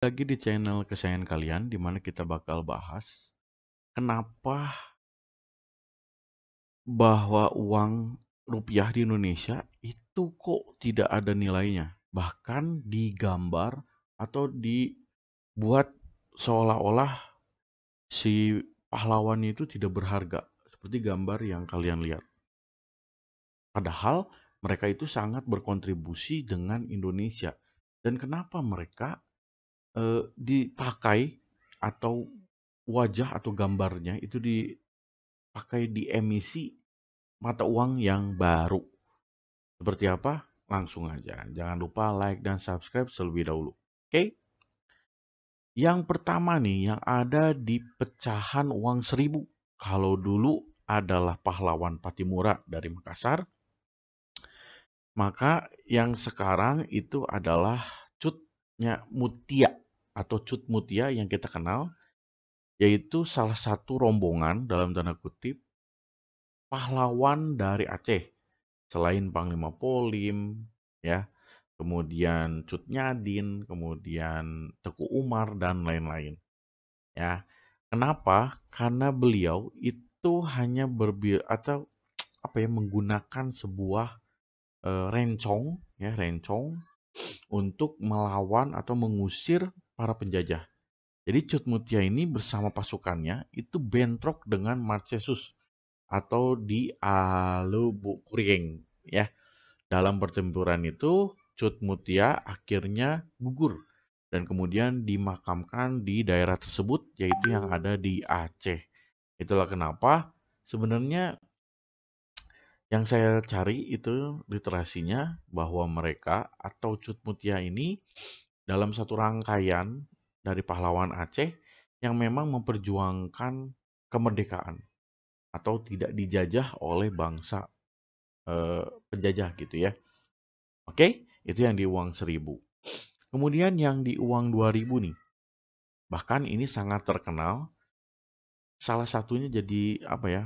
Lagi di channel kesayangan kalian, di mana kita bakal bahas kenapa bahwa uang rupiah di Indonesia itu kok tidak ada nilainya. Bahkan digambar atau dibuat seolah-olah si pahlawan itu tidak berharga. Seperti gambar yang kalian lihat. Padahal mereka itu sangat berkontribusi dengan Indonesia. Dan kenapa mereka dipakai atau wajah atau gambarnya itu dipakai di emisi mata uang yang baru. Seperti apa? Langsung aja. Jangan lupa like dan subscribe terlebih dahulu. Oke? Yang pertama nih, yang ada di pecahan uang 1.000. Kalau dulu adalah pahlawan Patimura dari Makassar, maka yang sekarang itu adalah Cutnya Mutia atau Cut Mutia yang kita kenal, yaitu salah satu rombongan dalam tanda kutip pahlawan dari Aceh. Selain Panglima Polim, ya, kemudian Cut Nyadin, kemudian Teku Umar dan lain-lain. Ya, kenapa? Karena beliau itu hanya atau apa ya menggunakan sebuah rencong, ya rencong untuk melawan atau mengusir para penjajah. Jadi Cut Mutia ini bersama pasukannya itu bentrok dengan Marcesus atau di Alubukring, ya. Dalam pertempuran itu Cut Mutia akhirnya gugur dan kemudian dimakamkan di daerah tersebut yaitu yang ada di Aceh. Itulah kenapa sebenarnya yang saya cari itu literasinya bahwa mereka atau Cut Mutia ini dalam satu rangkaian dari pahlawan Aceh yang memang memperjuangkan kemerdekaan atau tidak dijajah oleh bangsa penjajah gitu ya. Oke, itu yang di uang 1.000. Kemudian yang di uang 2.000 nih. Bahkan ini sangat terkenal. Salah satunya jadi apa ya?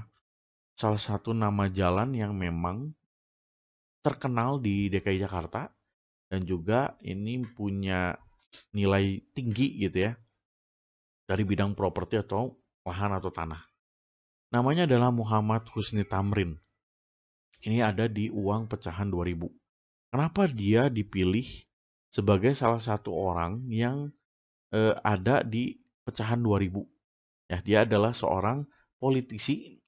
Salah satu nama jalan yang memang terkenal di DKI Jakarta dan juga ini punya nilai tinggi gitu ya dari bidang properti atau lahan atau tanah. Namanya adalah Muhammad Husni Tamrin. Ini ada di uang pecahan 2.000. Kenapa dia dipilih sebagai salah satu orang yang ada di pecahan 2.000? Ya, dia adalah seorang politisi,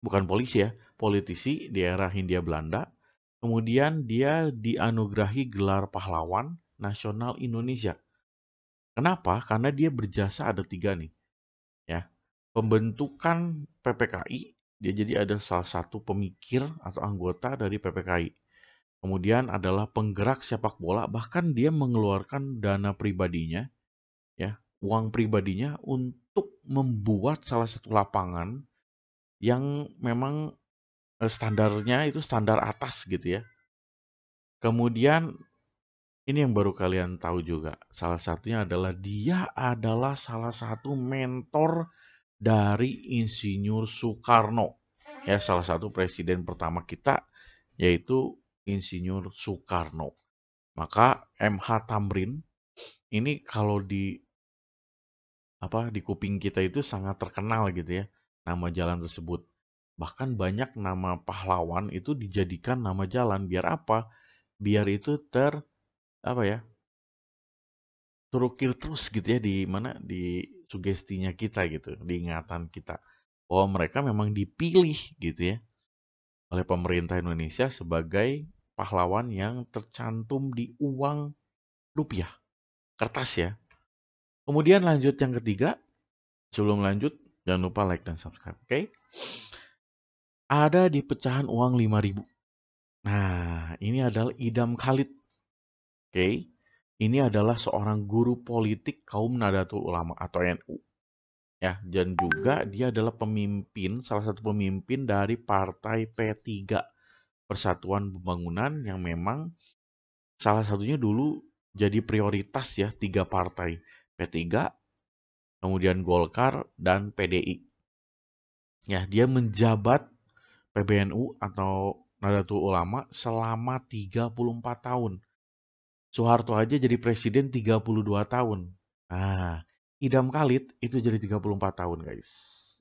bukan polisi ya, politisi di era Hindia Belanda. Kemudian dia dianugerahi gelar pahlawan nasional Indonesia. Kenapa? Karena dia berjasa ada 3 nih, ya. Pembentukan PPKI, dia jadi ada salah satu pemikir atau anggota dari PPKI. Kemudian adalah penggerak sepak bola, bahkan dia mengeluarkan dana pribadinya, ya, uang pribadinya untuk membuat salah satu lapangan yang memang standarnya itu standar atas gitu ya. Kemudian ini yang baru kalian tahu juga. Salah satunya adalah dia adalah salah satu mentor dari Insinyur Soekarno. Ya, salah satu presiden pertama kita yaitu Insinyur Soekarno. Maka MH Tamrin ini kalau di kuping kita itu sangat terkenal gitu ya nama jalan tersebut. Bahkan banyak nama pahlawan itu dijadikan nama jalan biar apa? Biar itu apa ya? Terukir terus gitu ya di mana di sugestinya kita gitu, di ingatan kita bahwa mereka memang dipilih gitu ya oleh pemerintah Indonesia sebagai pahlawan yang tercantum di uang rupiah, kertas ya. Kemudian lanjut yang ketiga, sebelum lanjut jangan lupa like dan subscribe, oke? Ada di pecahan uang 5.000. Nah, ini adalah Idam Khalid. Oke. Ini adalah seorang guru politik kaum Nahdlatul Ulama atau NU. Ya, dan juga dia adalah pemimpin, salah satu pemimpin dari Partai P3, Persatuan Pembangunan yang memang salah satunya dulu jadi prioritas ya, 3 partai. P3, kemudian Golkar, dan PDI. Ya, dia menjabat PBNU atau Nahdlatul Ulama selama 34 tahun. Soeharto aja jadi presiden 32 tahun. Nah, Idam Khalid itu jadi 34 tahun, guys.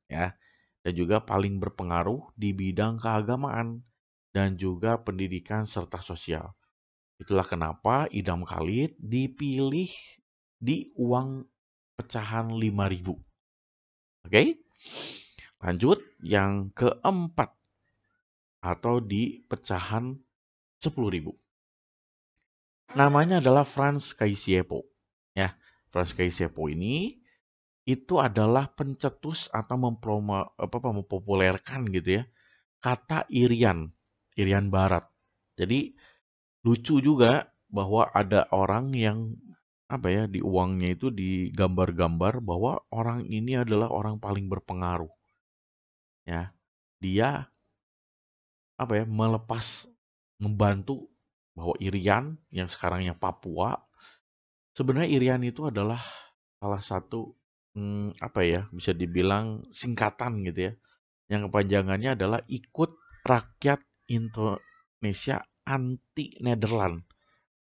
Ya. Dan juga paling berpengaruh di bidang keagamaan dan juga pendidikan serta sosial. Itulah kenapa Idam Khalid dipilih di uang pecahan 5.000. Oke? Lanjut yang keempat, atau di pecahan 10.000. Namanya adalah Franz Kaisiepo. Ya, Franz Kaisiepo ini itu adalah pencetus atau mempopulerkan gitu ya kata Irian, Irian Barat. Jadi lucu juga bahwa ada orang yang di uangnya itu digambar-gambar bahwa orang ini adalah orang paling berpengaruh. Ya, dia melepas membantu bahwa Irian yang sekarangnya Papua. Sebenarnya Irian itu adalah salah satu bisa dibilang singkatan gitu ya. Yang kepanjangannya adalah Ikut Rakyat Indonesia Anti Nederland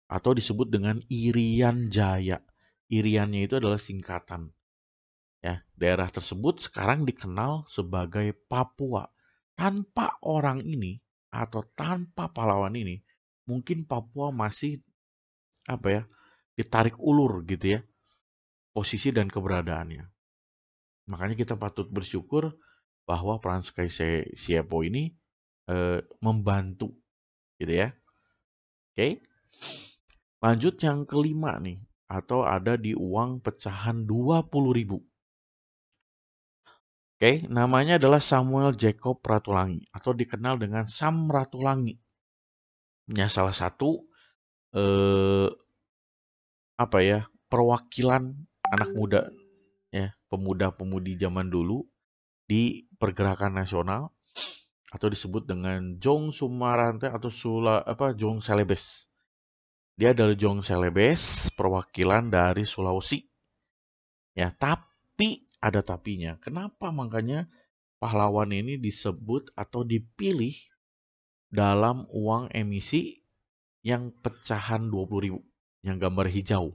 atau disebut dengan Irian Jaya. Iriannya itu adalah singkatan. Ya, daerah tersebut sekarang dikenal sebagai Papua. Tanpa orang ini atau tanpa pahlawan ini, mungkin Papua masih ditarik ulur gitu ya, posisi dan keberadaannya. Makanya kita patut bersyukur bahwa Franz Kaisiepo ini membantu gitu ya. Oke. Lanjut yang kelima nih, atau ada di uang pecahan 20.000. Oke, namanya adalah Samuel Jacob Ratulangi atau dikenal dengan Sam Ratulangi. Ya, salah satu perwakilan anak muda ya, pemuda-pemudi zaman dulu di pergerakan nasional atau disebut dengan Jong Sumarante atau Jong Celebes. Dia adalah Jong Celebes, perwakilan dari Sulawesi. Ya, tapi ada tapinya. Kenapa makanya pahlawan ini disebut atau dipilih dalam uang emisi yang pecahan 20.000, yang gambar hijau.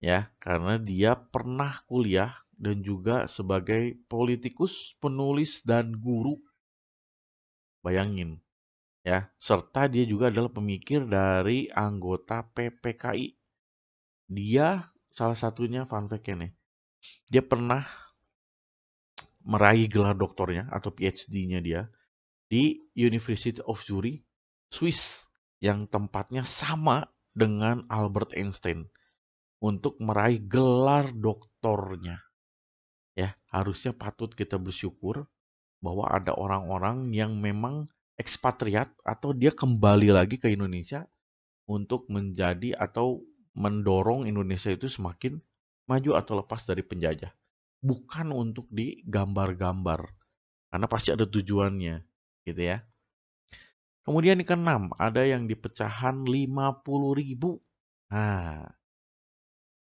Ya, karena dia pernah kuliah dan juga sebagai politikus, penulis dan guru. Bayangin, ya, serta dia juga adalah pemikir dari anggota PPKI. Dia salah satunya fun fact-nya nih. Dia pernah meraih gelar doktornya atau PhD-nya dia di University of Zurich, Swiss, yang tempatnya sama dengan Albert Einstein untuk meraih gelar doktornya. Ya, harusnya patut kita bersyukur bahwa ada orang-orang yang memang ekspatriat atau dia kembali lagi ke Indonesia untuk menjadi atau mendorong Indonesia itu semakin maju atau lepas dari penjajah. Bukan untuk digambar-gambar, karena pasti ada tujuannya, gitu ya. Kemudian yang keenam, ada yang di pecahan 50.000. Nah,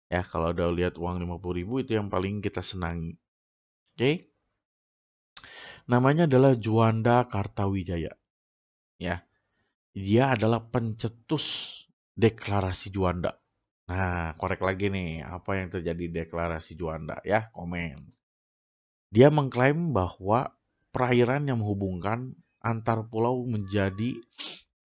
ya kalau udah lihat uang 50.000 itu yang paling kita senangi. Oke. Namanya adalah Juanda Kartawijaya. Ya. Dia adalah pencetus deklarasi Juanda. Nah, korek lagi nih, apa yang terjadi deklarasi Juanda ya, komen. Dia mengklaim bahwa perairan yang menghubungkan antar pulau menjadi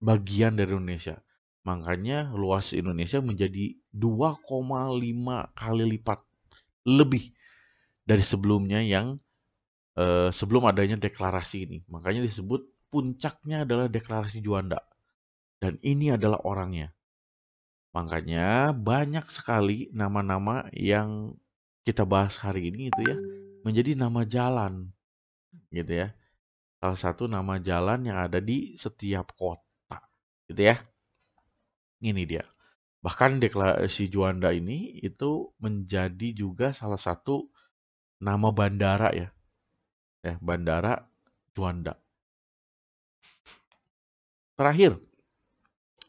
bagian dari Indonesia. Makanya luas Indonesia menjadi 2,5 kali lipat lebih dari sebelumnya yang sebelum adanya deklarasi ini. Makanya disebut puncaknya adalah deklarasi Juanda. Dan ini adalah orangnya. Makanya banyak sekali nama-nama yang kita bahas hari ini itu ya menjadi nama jalan gitu ya. Salah satu nama jalan yang ada di setiap kota gitu ya. Ini dia. Bahkan deklarasi Juanda ini itu menjadi juga salah satu nama bandara ya. Ya, Bandara Juanda. Terakhir,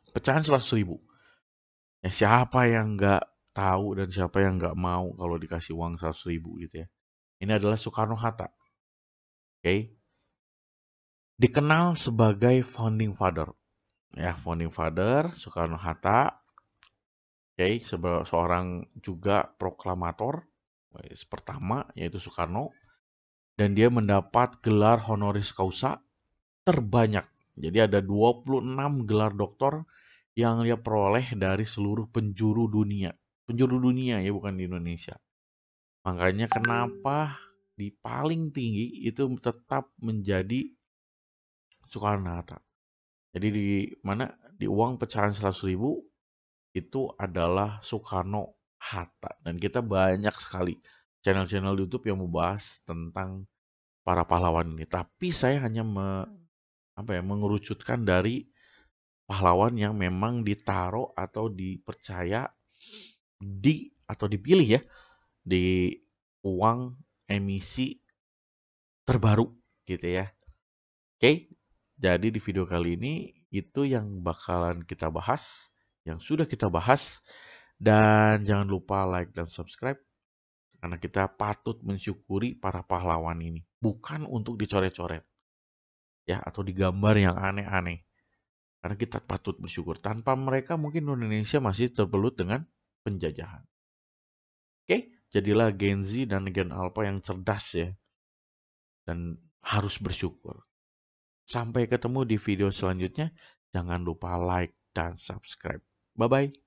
pecahan 100.000. Ya, siapa yang nggak tahu dan siapa yang nggak mau kalau dikasih uang 100.000 gitu ya. Ini adalah Soekarno-Hatta. Oke. Dikenal sebagai founding father. Ya, founding father Soekarno-Hatta. Oke, seorang juga proklamator pertama yaitu Soekarno, dan dia mendapat gelar honoris causa terbanyak. Jadi ada 26 gelar doktor yang dia peroleh dari seluruh penjuru dunia. Penjuru dunia ya, bukan di Indonesia. Makanya kenapa di paling tinggi itu tetap menjadi Soekarno-Hatta. Jadi di mana di uang pecahan 100.000 itu adalah Soekarno-Hatta. Dan kita banyak sekali channel-channel YouTube yang membahas tentang para pahlawan ini. Tapi saya hanya mengerucutkan dari pahlawan yang memang ditaruh atau dipercaya atau dipilih ya di uang emisi terbaru gitu ya. Oke, jadi di video kali ini itu yang bakalan kita bahas, yang sudah kita bahas. Dan jangan lupa like dan subscribe karena kita patut mensyukuri para pahlawan ini. Bukan untuk dicoret-coret ya atau digambar yang aneh-aneh. Karena kita patut bersyukur. Tanpa mereka mungkin Indonesia masih terbelut dengan penjajahan. Oke, jadilah Gen Z dan Gen Alpha yang cerdas ya. Dan harus bersyukur. Sampai ketemu di video selanjutnya. Jangan lupa like dan subscribe. Bye-bye.